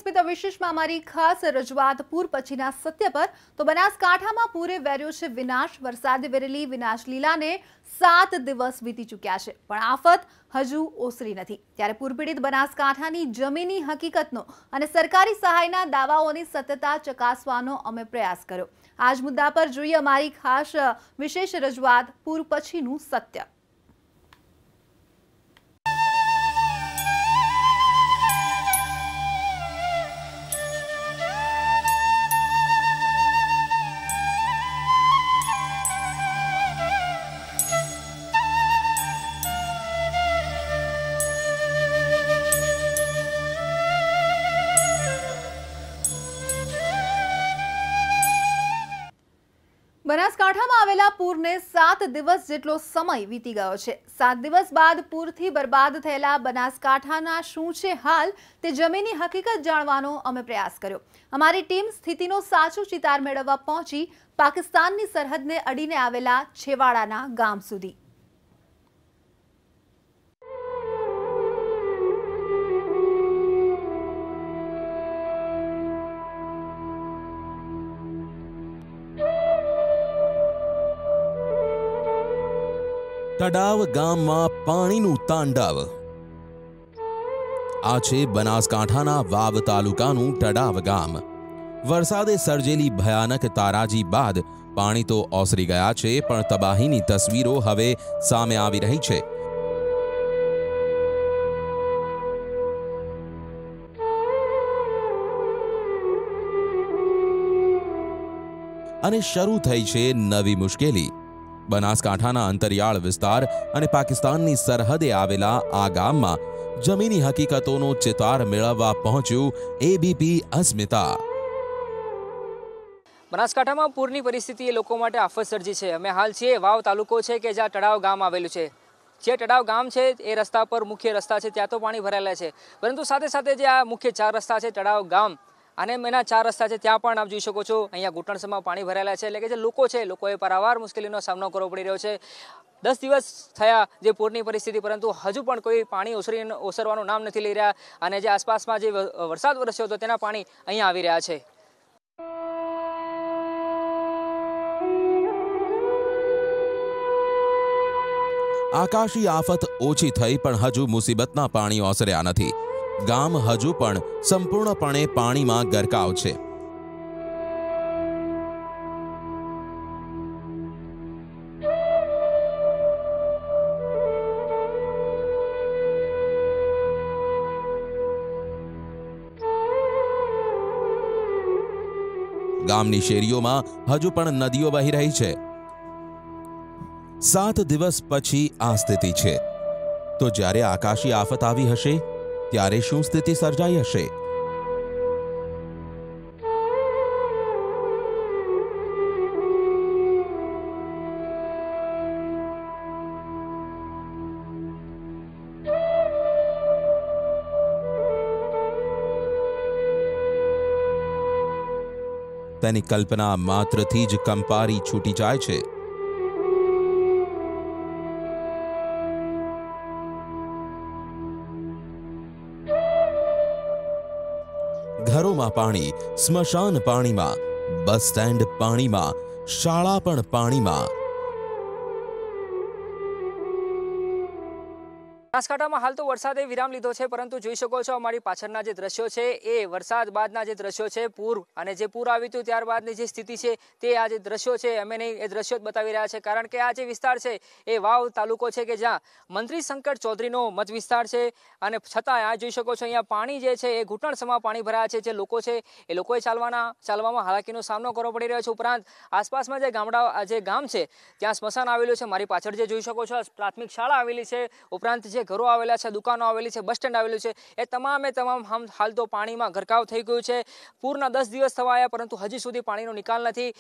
સ્મિત વિશેષમાં અમારી ખાસ રજૂઆત પૂર પછીના સત્ય પર તો બનાસકાંઠામાં પૂરે વેર્યો છે વિનાશ। વરસાદે વેરેલી વિનાશ લીલાને 7 દિવસ વીતી ચૂક્યા છે પણ આફત હજુ ઓસરી નથી। ત્યારે પૂરપીડિત બનાસકાંઠાની જમીની હકીકતનો અને સરકારી સહાયના દાવાઓની સત્યતા ચકાસવાનો અમે પ્રયાસ કર્યો। આ જ મુદ્દા પર જોઈએ અમારી ખાસ વિશેષ રજૂઆત પૂર પછીનું સત્ય। બનાસકાંઠામાં આવેલા પૂરને 7 દિવસ જેટલો સમય વીતી ગયો છે। 7 દિવસ બાદ પૂરથી બરબાદ થયેલા બનાસકાંઠાના શું છે હાલ તે જમીની હકીકત જાણવાનો અમે પ્રયાસ કર્યો। અમારી ટીમ સ્થિતિનો સાચો ચિતાર મેળવવા પહોંચી પાકિસ્તાનની સરહદને અડીને આવેલા છેવાડાના ગામ સુધી। તડાવ ગામમાં પાણીનું તાંડવ। આ છે બનાસકાંઠાના વાવ તાલુકાનું તડાવ ગામ। વરસાદે સર્જેલી ભયાનક તારાજી બાદ પાણી તો ઓસરી ગયા છે પણ તબાહીની તસવીરો હવે સામે આવી રહી છે। અને શરૂ થઈ છે નવી મુશ્કેલી। બનાસકાંઠાના અંતરિયાળ વિસ્તાર અને પાકિસ્તાનની સરહદે આવેલા આ ગામમાં જમીની હકીકતોનો ચિતાર મેળવવા પહોંચ્યું એબીપી અસ્મિતા। બનાસકાંઠામાં પૂરની પરિસ્થિતિ એ લોકો માટે આફત સર્જી છે। અમે હાલ છીએ વાવ તાલુકો છે કે જ્યાં તળાવ ગામ આવેલું છે। જે તળાવ ગામ છે એ રસ્તા પર મુખ્ય રસ્તા છે ત્યાં તો પાણી ભરાયેલા છે પરંતુ સાથે સાથે જે આ મુખ્ય 4 રસ્તા છે તળાવ ગામ અને એના 4 રસ્તા છે ત્યાં પણ આપ જોઈ શકો છો અહીંયા ઘૂંટણસમાં પાણી ભરાયેલા છે। એટલે કે જે લોકો છે લોકોએ પારાવાર મુશ્કેલીનો સામનો કરવો પડી રહ્યો છે। 10 દિવસ થયા જે પૂરની પરિસ્થિતિ પરંતુ હજુ પણ કોઈ પાણી ઓસરવાનું નામ નથી લઈ રહ્યા અને જે આસપાસમાં જે વરસાદ વરસ્યો હતો તેના પાણી અહીંયા આવી રહ્યા છે। આકાશી આફત ઓછી થઈ પણ હજુ મુસીબતના પાણી ઓસર્યા નથી। ગામ હજુ પણ સંપૂર્ણપણે પાણીમાં ગરકાવ છે। ગામની શેરીઓમાં હજુ પણ નદીઓ વહી રહી છે। 7 દિવસ પછી આ સ્થિતિ છે તો જ્યારે આકાશી આફત આવી હશે ત્યારે શું સ્થિતિ સર્જાઈ હશે? તેની કલ્પના માત્રથી જ કંપારી છૂટી જાય છે। ઘરોમાં પાણી, સ્મશાન પાણીમાં, બસ સ્ટેન્ડ પાણીમાં, શાળા પણ પાણીમાં। બનાસકાંઠામાં હાલ તો વરસાદે વિરામ લીધો છે પરંતુ જોઈ શકો છો અમારી પાછળના જે દ્રશ્યો છે એ વરસાદ બાદના જે દ્રશ્યો છે પૂર અને જે પૂર આવ્યું હતું ત્યારબાદની જે સ્થિતિ છે તે આ જે દ્રશ્યો છે અમે નહીં એ દ્રશ્યો જ બતાવી રહ્યા છે કારણ કે આ જે વિસ્તાર છે એ વાવ તાલુકો છે કે જ્યાં મંત્રી શંકર ચૌધરીનો મત વિસ્તાર છે અને છતાં આ જોઈ શકો છો અહીંયા પાણી જે છે એ ઘૂંટણસમાં પાણી ભરાયા છે। જે લોકો છે એ લોકોએ ચાલવામાં હાલાકીનો સામનો કરવો પડી રહ્યો છે। ઉપરાંત આસપાસમાં જે ગામ છે ત્યાં સ્મશાન આવેલું છે। મારી પાછળ જે જોઈ શકો છો પ્રાથમિક શાળા આવેલી છે ઉપરાંત જે ઘરો આવેલા છે, દુકાનો આવેલી છે, બસ સ્ટેન્ડ આવેલું છે એ તમામે તમામ હાલ તો પાણીમાં ગરકાવ થઈ ગયું છે। પૂરના 10 દિવસ થવા આવ્યા પરંતુ હજી સુધી પાણીનો નિકાલ નથી।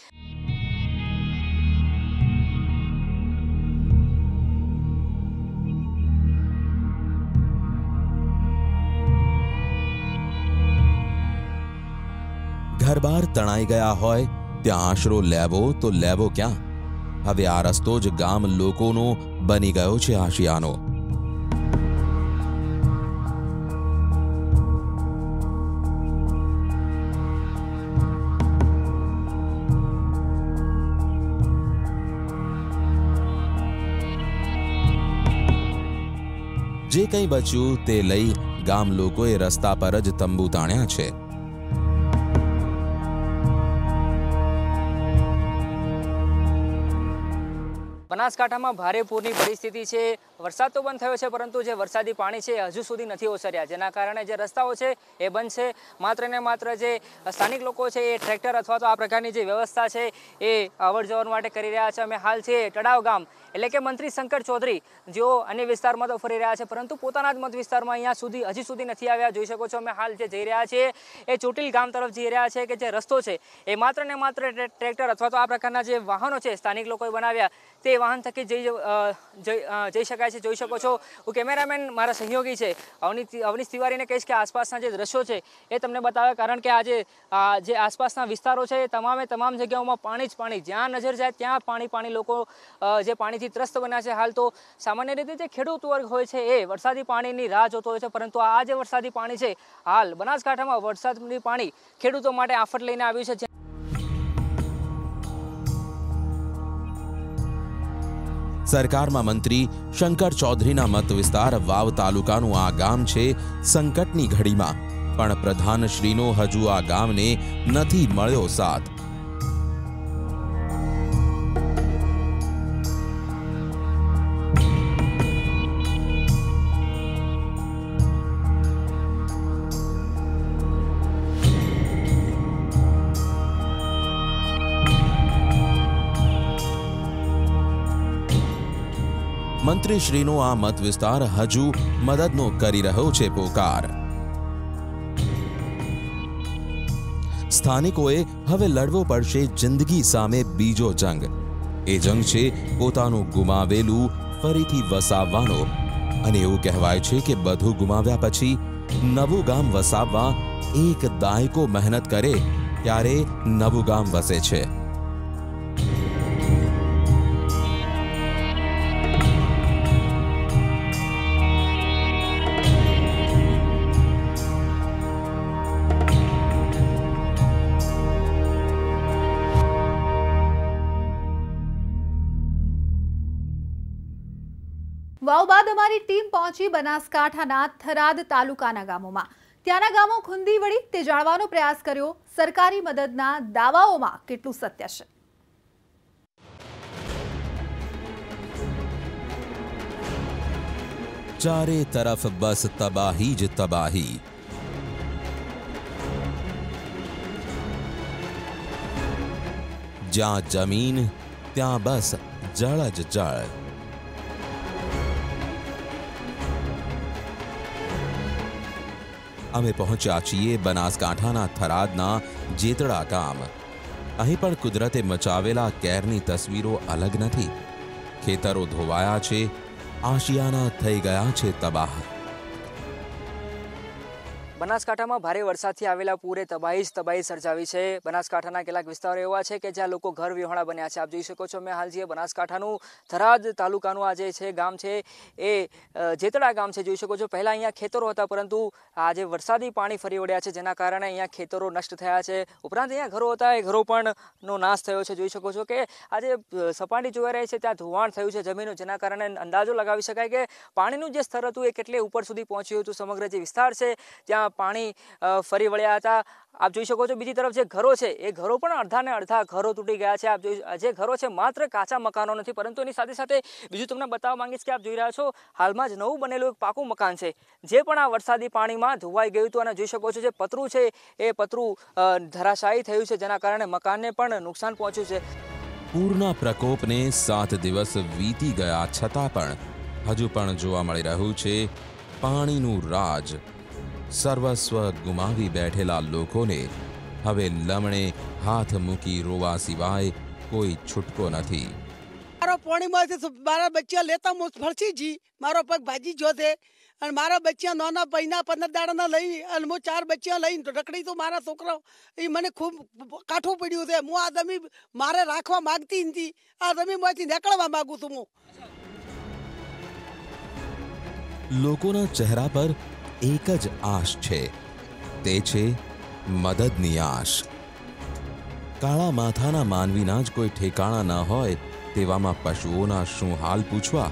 ઘરબાર તણાઈ ગયા હોય ત્યાં આશરો લેવો તો લેવો ક્યાં? હવે આ રસ્તો જ ગામ લોકોનો બની ગયો છે આશિયાનો। જે કંઈ બચ્યું તે લઈ ગામ લોકોએ રસ્તા પર જ તંબુ તાણ્યા છે. બનાસકાંઠામાં ભારે પૂરની પરિસ્થિતિ છે. વરસાદ તો બંધ થયો છે, પરંતુ જે વરસાદી પાણી છે હજુ સુધી નથી ઓસર્યા, જેના કારણે જે રસ્તાઓ છે એ બંધ છે. માત્ર ને માત્ર જે સ્થાનિક લોકો છે એ ટ્રેક્ટર અથવા તો આ પ્રકારની જે વ્યવસ્થા છે એ અવર જવર માટે કરી રહ્યા છે. અમે હાલ છે તળાવ ગામ, એટલે કે મંત્રી શંકર ચૌધરી, જેઓ અન્ય વિસ્તારમાં તો ફરી રહ્યા છે, પરંતુ પોતાના જ મત વિસ્તારમાં અહીંયા હજી સુધી નથી આવ્યા. જોઈ શકો છો અમે હાલ જે જઈ રહ્યા છીએ એ ચોટીલ ગામ તરફ જઈ રહ્યા છે, કે જે રસ્તો છે એ માત્ર ને માત્ર ટ્રેક્ટર અથવા તો આ પ્રકારના જે વાહનો છે સ્થાનિક લોકોએ બનાવ્યા તે વાહન થકી જઈ શકાય છે. જોઈ શકો છો હું કેમેરામેન મારા સહયોગી છે અવનીશ તિવારીને કહીશ કે આસપાસના જે દ્રશ્યો છે એ તમને બતાવે, કારણ કે જે આસપાસના વિસ્તારો છે તમામ જગ્યાઓમાં પાણી જ પાણી, જ્યાં નજર જાય ત્યાં પાણી. લોકો જે પાણીથી ત્રસ્ત બન્યા છે. હાલ તો સામાન્ય રીતે જે ખેડૂત વર્ગ હોય છે એ વરસાદી પાણીની રાહ જોતો હોય છે, પરંતુ આ જે વરસાદી પાણી છે, હાલ બનાસકાંઠામાં વરસાદની પાણી ખેડૂતો માટે આફત લઈને આવ્યું છે. સરકારમાં મંત્રી શંકર ચૌધરીના મત વિસ્તાર વાવ તાલુકાનું આ ગામ છે. સંકટની ઘડીમાં પણ પ્રધાનશ્રીનો હજુ આ ગામને નથી મળ્યો સાથ. મંત્રીશ્રીનો આ મત વિસ્તાર હજુ મદદનો કરી રહ્યો છે પોકાર. સ્થાનિકોએ હવે લડવો પડશે જિંદગી સામે બીજો જંગ. એ જંગ છે પોતાનું ગુમાવેલું ફરીથી વસાવવાનો. અને એવું કહેવાય છે કે બધું ગુમાવ્યા પછી નવું ગામ વસાવવા એક દાયકો મહેનત કરે ત્યારે નવું ગામ વસે છે. વાવ બાદ અમારી ટીમ પહોંચી બનાસકાંઠાના થરાદ તાલુકાના ગામોમાં. ત્યાંના ગામો ખૂંદી વળી તે જાણવાનો પ્રયાસ કર્યો સરકારી મદદના દાવાઓમાં કેટલું સત્ય છે. ચારે તરફ બસ તબાહી જ તબાહી. જ્યાં જમીન ત્યાં બસ જળ જ જળ. અમે પહોંચ્યા છીએ બનાસકાંઠાના થરાદના જેતડા ગામ. અહીં પણ કુદરતે મચાવેલા કેરની તસવીરો અલગ નથી. ખેતરો ધોવાયા છે, આશિયાના થઈ ગયા છે તબાહ. બનાસકાંઠામાં ભારે વરસાદથી આવેલા પૂરે તબાહી સર્જાવી છે. બનાસકાંઠાના કેટલાક વિસ્તારો એવા છે કે જ્યાં લોકો ઘર વિહોણા બન્યા છે. આપ જોઈ શકો છો મેં હાલ જે બનાસકાંઠાનું થરાદ તાલુકાનું આ જે છે ગામ છે એ જેતડા ગામ છે. જોઈ શકો છો પહેલાં અહીંયા ખેતરો હતા, પરંતુ આ જે વરસાદી પાણી ફરી વળ્યા છે, જેના કારણે અહીંયા ખેતરો નષ્ટ થયા છે. ઉપરાંત અહીંયા ઘરો હતા એ ઘરો પણ નો નાશ થયો છે. જોઈ શકો છો કે આ જે સપાટી જોઈ રહી છે ત્યાં ધોવાણ થયું છે જમીનનું, જેના કારણે અંદાજો લગાવી શકાય કે પાણીનું જે સ્તર હતું એ કેટલે ઉપર સુધી પહોંચ્યું હતું. સમગ્ર જે વિસ્તાર છે ત્યાં પાણી ફરી વળ્યા હતા. આપ જોઈ શકો છો બીજી તરફ જે ઘરો છે એ ઘરો પણ અડધા ને અડધા ઘરો તૂટી ગયા છે. આપ જે ઘરો છે માત્ર કાચા મકાનો નથી, પરંતુ એની સાથે સાથે બીજું તમને બતાવવા માંગીશ કે આપ જોઈ રહ્યા છો હાલમાં જ નવું બનેલું એક પાકું મકાન છે, જે પણ આ વરસાદી પાણીમાં ધોવાઈ ગયું હતું. અને જોઈ શકો છો જે પતરું છે એ પતરું ધરાશાયી થયું છે, જેના કારણે મકાનને પણ નુકસાન પહોંચ્યું છે. પૂરના પ્રકોપને 7 દિવસ વીતી ગયા છતાં પણ હજુ પણ જોવા મળી રહ્યું છે પાણીનું રાજ. સર્વસ્વ ગુમાવી બેઠેલા લોકોને હવે લમણે હાથ મૂકી રોવા સિવાય કોઈ છૂટકો નથી. મારો પાણીમાંથી મારા બચ્ચા લેતા હું ફરસી જી, મારો પગ ભાજી જો છે અને મારા બચ્ચા નાના પૈના 15 દાડાના લઈ અને હું 4 બચ્ચા લઈને રખડી તો મારા છોકરો એ મને ખૂબ કાઠું પડ્યું છે. હું આ જમીન મારે રાખવા માંગતી નથી, આ જમીનમાંથી નીકળવા માંગુ છું. હું લોકોના ચહેરા પર એક જ આશ છે, તે છે મદદની આશ. કાળા માથાના માનવીના જ કોઈ ઠેકાણા ન હોય તેવામાં પશુઓના શું હાલ પૂછવા.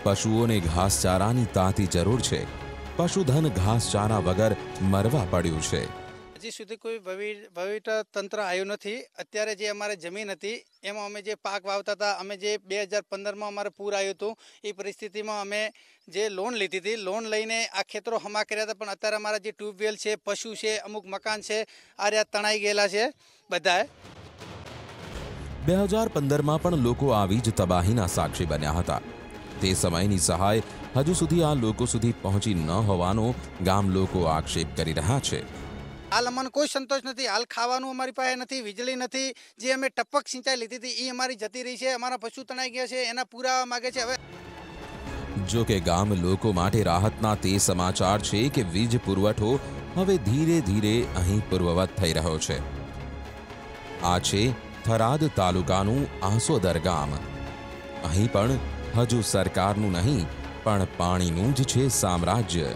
પશુઓને ઘાસચારાની તાતી જરૂર છે. પશુધન ઘાસચારા વગર મરવા પડ્યું છે. હજી સુધી કોઈ વહીવટ તંત્ર આવ્યું નથી. અત્યારે જે અમારે જમીન હતી એમાં અમે જે પાક વાવતા હતા, અમે જે 2015માં અમારે પૂર આવ્યું હતું એ પરિસ્થિતિમાં અમે જે લોન લીધી હતી, લોન લઈને આ ખેતરો હમા કર્યા હતા. પણ અત્યારે અમારા જે ટ્યુબવેલ છે, પશુ છે, અમુક મકાન છે, આ રહ્યા તણાઈ ગયેલા છે બધાએ. 2015માં પણ લોકો આવી જ તબાહીના સાક્ષી બન્યા હતા. તે સમયની સહાય હજુ સુધી આ લોકો સુધી પહોંચી ન હોવાનો ગામ લોકો આક્ષેપ કરી રહ્યા છે. હાલ અમને કોઈ સંતોષ નથી. હાલ ખાવાનું અમારી પાસે નથી, વીજળી નથી. જે અમે ટપક સિંચાઈ લીધી હતી એ અમારી જતી રહી છે. અમારા પશુ તણાઈ ગયા છે, એના પુરાવા માગે છે. હવે જો કે ગામ લોકો માટે રાહતના તે સમાચાર છે કે વીજ પુરવઠો હવે ધીરે ધીરે અહીં પૂર્વવત થઈ રહ્યો છે. આ છે થરાદ તાલુકાનું આસોદર ગામ. અહીં પણ હજુ સરકારનું નહીં પણ પાણીનું જ છે સામ્રાજ્ય.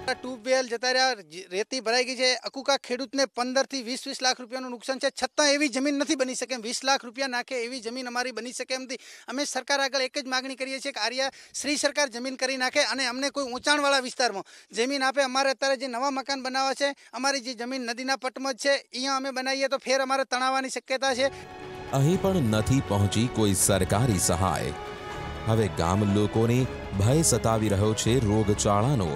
ટ્યુબવેલ જતા રહ્યા, રેતી ભરાઈ ગઈ છે. અકુકા ખેડૂતને 15 થી 20 લાખ રૂપિયાનું નુકસાન છે. છતાં એવી જમીન નથી બની શકે. 20 લાખ રૂપિયા નાખે એવી જમીન અમારી બની શકે એમ નથી. અમે સરકાર આગળ એક જ માગણી કરીએ છીએ કે આર્યા શ્રી સરકાર જમીન કરી નાખે અને અમને કોઈ ઊંચાણવાળા વિસ્તારમાં જમીન આપે. અમારે અત્યારે જે નવા મકાન બનાવવા છે, અમારી જે જમીન નદીના પટમાં જ છે, અહીંયા અમે બનાવીએ તો ફેર અમારે તણાવવાની શક્યતા છે. અહીં પણ નથી પહોંચી કોઈ સરકારી સહાય. હવે ગામ લોકોને ભય સતાવી રહ્યો છે રોગચાળાનો.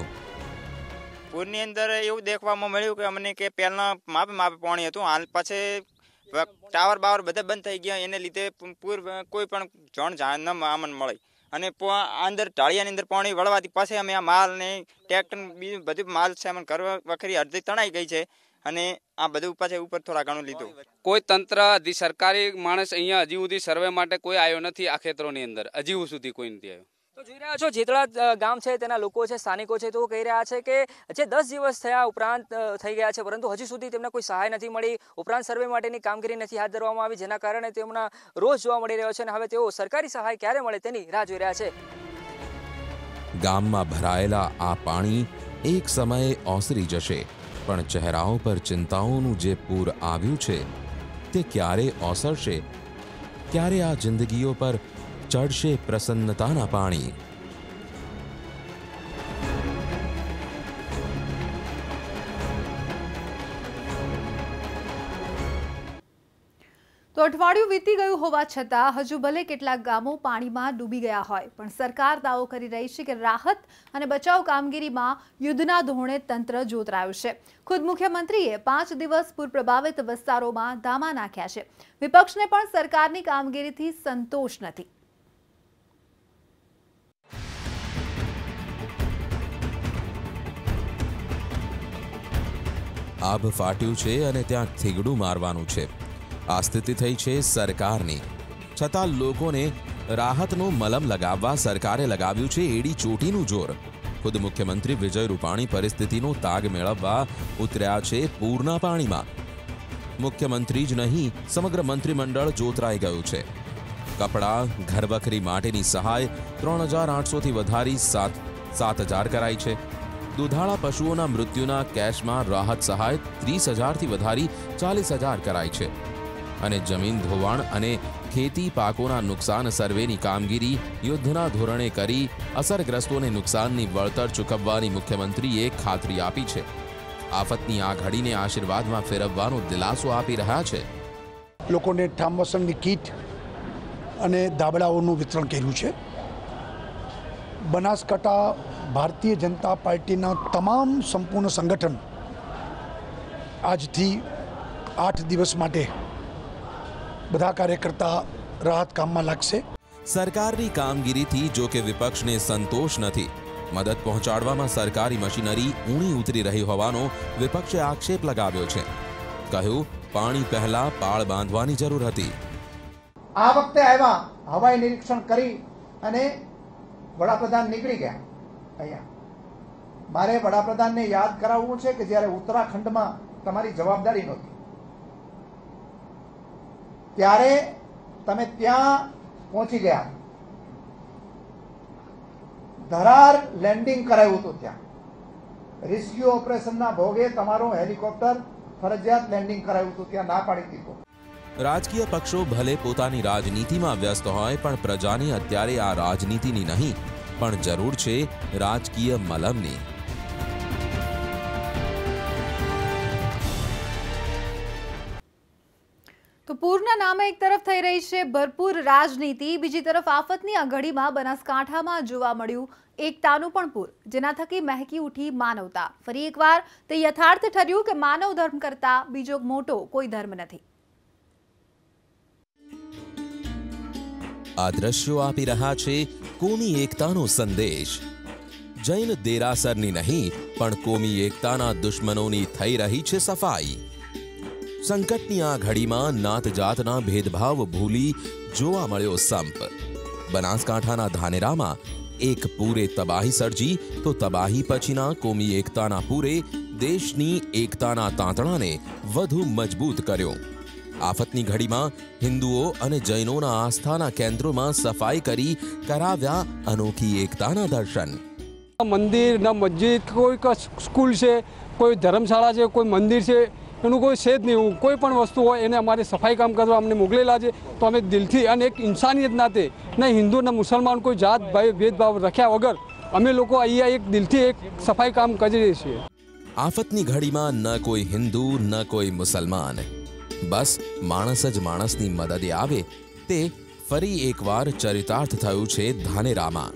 પૂરની અંદર એવું દેખવામાં મળ્યું કે અમને કે પહેલા માપે પાણી હતું. હાલ પછી ટાવર બાવર બધા બંધ થઈ ગયા. એને લીધે પૂર કોઈ પણ જણ ન અમને મળે. અને અંદર ઢાળિયાની અંદર પાણી વળવાથી પછી અમે આ માલ ને ટ્રેક્ટર બીજું બધું માલ છે અમને ઘર વખરી અડધી તણાઈ ગઈ છે. અને આ બધું પાછળ ઉપર થોડા ઘણું લીધું. કોઈ તંત્ર સરકારી માણસ અહીંયા હજી સુધી સર્વે માટે કોઈ આવ્યો નથી. આ ખેતરોની અંદર હજી સુધી કોઈ નથી આવ્યો. તો જોઈ રહ્યા છો જેતળા ગામ છે તેના લોકો છે, સ્થાનિકો છે, તો કહી રહ્યા છે કે જે 10 દિવસ થયા ઉપરાંત થઈ ગયા છે પરંતુ હજી સુધી તેમને કોઈ સહાય નથી મળી. ઉપરાંત સર્વે માટેની કામગીરી નથી હાથ ધરવામાં આવી, જેના કારણે તેમના રોષ જોવા મળી રહ્યો છે અને હવે તેઓ સરકારી સહાય ક્યારે મળે તેની રાહ જોઈ રહ્યા છે. ગામમાં ભરાયેલા આ પાણી એક સમયે ઓસરી જશે, પણ ચહેરાઓ પર ચિંતાઓનું જે પૂર આવ્યું છે તે ક્યારે ઓસરશે? ક્યારે આ જિંદગીઓ પર ચડશે પ્રસન્નતાના પાણી? તો અઠવાડિયું વીતી ગયું હોવા છતાં હજુ ભલે કેટલાક ગામો પાણીમાં ડૂબી ગયા હોય, પણ સરકાર દાવો કરી રહી છે કે રાહત અને બચાવ કામગીરીમાં યુદ્ધના ધોરણે તંત્ર જોતરાયું છે. ખુદ મુખ્યમંત્રીએ 5 દિવસ પૂર પ્રભાવિત વિસ્તારોમાં ધામા નાખ્યા છે. વિપક્ષને પણ સરકારની કામગીરીથી સંતોષ નથી. આભ ફાટ્યું છે અને ત્યાં થીગડું મારવાનું છે. આ સ્થિતિ થઈ છે સરકારની. છતાં લોકોને રાહતનો મલમ લગાવવા સરકારે લગાવ્યું છે એડી ચોટીનું જોર. ખુદ મુખ્યમંત્રી વિજય રૂપાણી પરિસ્થિતિનો તાગ મેળવવા ઉતર્યા છે પૂરના પાણીમાં. મુખ્યમંત્રી જ નહીં, સમગ્ર મંત્રીમંડળ જોતરાઈ ગયું છે. કપડાં, ઘરવખરી માટેની સહાય 3800થી વધારી 7000 કરાઈ છે. દુધાળા પશુઓના મૃત્યુના કેશમાં રાહત સહાય 30000થી વધારી 40000 કરાઈ છે. અને જમીન ધોવાણ અને ખેતી પાકોના નુકસાન સર્વેની કામગીરી યુદ્ધના ધોરણે કરી અસરગ્રસ્તોને નુકસાનની વળતર ચૂકવવાની મુખ્યમંત્રીએ ખાતરી આપી છે. આફતની આ ઘડીને આશીર્વાદમાં ફેરવવાનો દિલાસો આપી રહ્યા છે. લોકોને ઠામવસનની કીટ અને ધાબળાઓનું વિતરણ કર્યું છે. બનાસકાંઠા ભારતીય જનતા પાર્ટીના તમામ સંપૂર્ણ સંગઠન આજથી 8 દિવસ માટે બધા કાર્યકર્તા રાહત કામમાં લાગશે. સરકારની કામગીરીથી જો કે વિપક્ષને સંતોષ નથી. મદદ પહોંચાડવામાં સરકારી મશીનરી ઊણી ઉતરી રહી હોવાનો વિપક્ષે આક્ષેપ લગાવ્યો છે. કહ્યું, પાણી પહેલા પાળ બાંધવાની જરૂર હતી. આ વખતે આવ્યા, હવાઈ નિરીક્ષણ કરી અને વડાપ્રધાન નીકળી ગયા. અહીંયા મારે વડાપ્રધાનને યાદ કરાવવું છે કે જ્યારે ઉત્તરાખંડમાં તમારી જવાબદારી નહોતી ત્યારે તમે ત્યાં પહોંચી ગયા. ધરાર લેન્ડિંગ કરાયું હતું. ત્યાં રેસ્ક્યુ ઓપરેશનના ભોગે તમારું હેલિકોપ્ટર ફરજિયાત લેન્ડિંગ કરાયું હતું. ત્યાં ના પાડી દીધું. રાજકીય પક્ષો ભલે પોતાની રાજનીતિમાં વ્યસ્ત હોય પણ પ્રજાને અત્યારે આ રાજનીતિની નહીં પણ જરૂર છે રાજકીય મલમની। તો પૂરના નામે એક તરફ થઈ રહી છે ભરપૂર રાજનીતિ, બીજી તરફ આફતની આ ઘડીમાં બનાસકાંઠામાં જોવા મળ્યું એકતાનું પણ પૂર, જેના થકી મહેકી ઉઠી માનવતા। ફરી એકવાર તે યથાર્થ ઠર્યું કે માનવ ધર્મ કરતા બીજો મોટો કોઈ ધર્મ નથી। આ દ્રશ્યો આપી રહ્યા છે કોમી એકતાનો સંદેશ। જૈન દેરાસરની નહીં પણ કોમી એકતાના દુશ્મનોની થઈ રહી છે સફાઈ। સંકટની આ ઘડીમાં નાત જાતના ભેદભાવ ભૂલી જોવા મળ્યો સંપ। બનાસકાંઠાના ધાનેરામાં એક પૂરે તબાહી સર્જી તો તબાહી પછીના કોમી એકતાના પૂરે દેશની એકતાના તાંતણાને વધુ મજબૂત કર્યો। આફતની ઘડીમાં હિન્દુઓ અને જૈનોના આસ્થાના કેન્દ્રોમાં સફાઈ કરી કરાવ્યા અનોખી એકતાના દર્શન। મંદિર ના મસ્જિદ કોઈ સ્કૂલ છે, કોઈ ધર્મશાળા છે, કોઈ મંદિર છે, એનું કોઈ છે જ નહીં। કોઈ પણ વસ્તુ હોય એને અમારે સફાઈ કામ કરવા અમને મોકલેલા છે તો અમે દિલથી અને એક ઇન્સાનિયત નાતે ના હિન્દુ ના મુસલમાન કોઈ જાત ભાઈ ભેદભાવ રાખ્યા વગર અમે લોકો અહીંયા એક દિલથી એક સફાઈ કામ કરીએ છીએ। આફતની ઘડીમાં ન કોઈ હિન્દુ ન કોઈ મુસલમાન, બસ માણસ જ માણસની મદદે આવે તે ફરી એકવાર ચરિતાર્થ થયું છે ધાનેરામાં।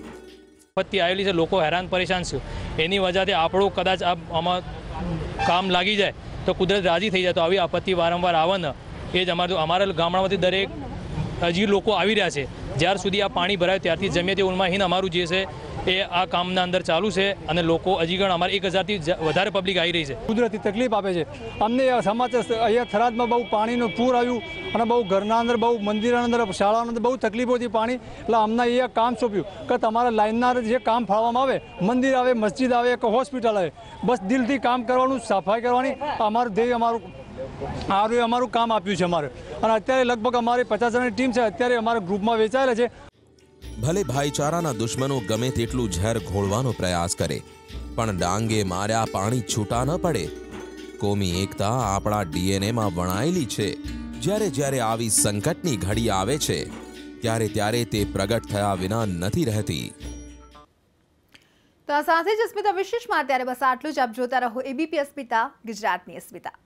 આપત્તિ આવેલી છે, લોકો હેરાન પરેશાન છે, એની વજહથી આપણું કદાચ આમાં કામ લાગી જાય તો કુદરત રાજી થઈ જાય તો આવી આપત્તિ વારંવાર આવે ને એ જ અમારા ગામડામાંથી દરેક હજી લોકો આવી રહ્યા છે। જ્યાર સુધી આ પાણી ભરાય ત્યારથી જમિયતે ઉલમા હિન્દ અમારું જે છે એ આ કામના અંદર ચાલુ છે અને લોકો હજી પણ અમારે 1000થી વધારે પબ્લિક આવી રહી છે। કુદરતી તકલીફ આપે છે અમને। સમાચાર અહીંયા થરાદમાં બહુ પાણીનું પૂર આવ્યું અને બહુ ઘરના અંદર બહુ મંદિરના અંદર શાળાના અંદર બહુ તકલીફો હતી પાણી, એટલે અમને અહીંયા કામ સોંપ્યું કે તમારા લાઇનના જે કામ ફાળવામાં આવે, મંદિર આવે, મસ્જિદ આવે કે હોસ્પિટલ આવે, બસ દિલથી કામ કરવાનું, સફાઈ કરવાની અમારું ધ્યેય અમારું કામ આપ્યું છે અમારે। અને અત્યારે લગભગ અમારી 50 જણની ટીમ છે, અત્યારે અમારા ગ્રુપમાં વેચાયેલા છે। ભલે ભાઈચારાના દુશ્મનો ગમે તેટલું ઝેર ઘોળવાનો પ્રયાસ કરે પણ ડાંગે માર્યા પાણી છૂટા ન પડે। કોમી એકતા આપણા ડીએનએમાં વણાયેલી છે। જ્યારે જ્યારે આવી સંકટની ઘડી આવે છે ત્યારે તે પ્રગટ થયા વિના નથી રહેતી। તો આ સાથે જ અસ્મિતા વિશેષમાં અત્યારે બસ આટલું જ। આપ જોતા રહો એબીપી અસ્મિતા, ગુજરાતની અસ્મિતા।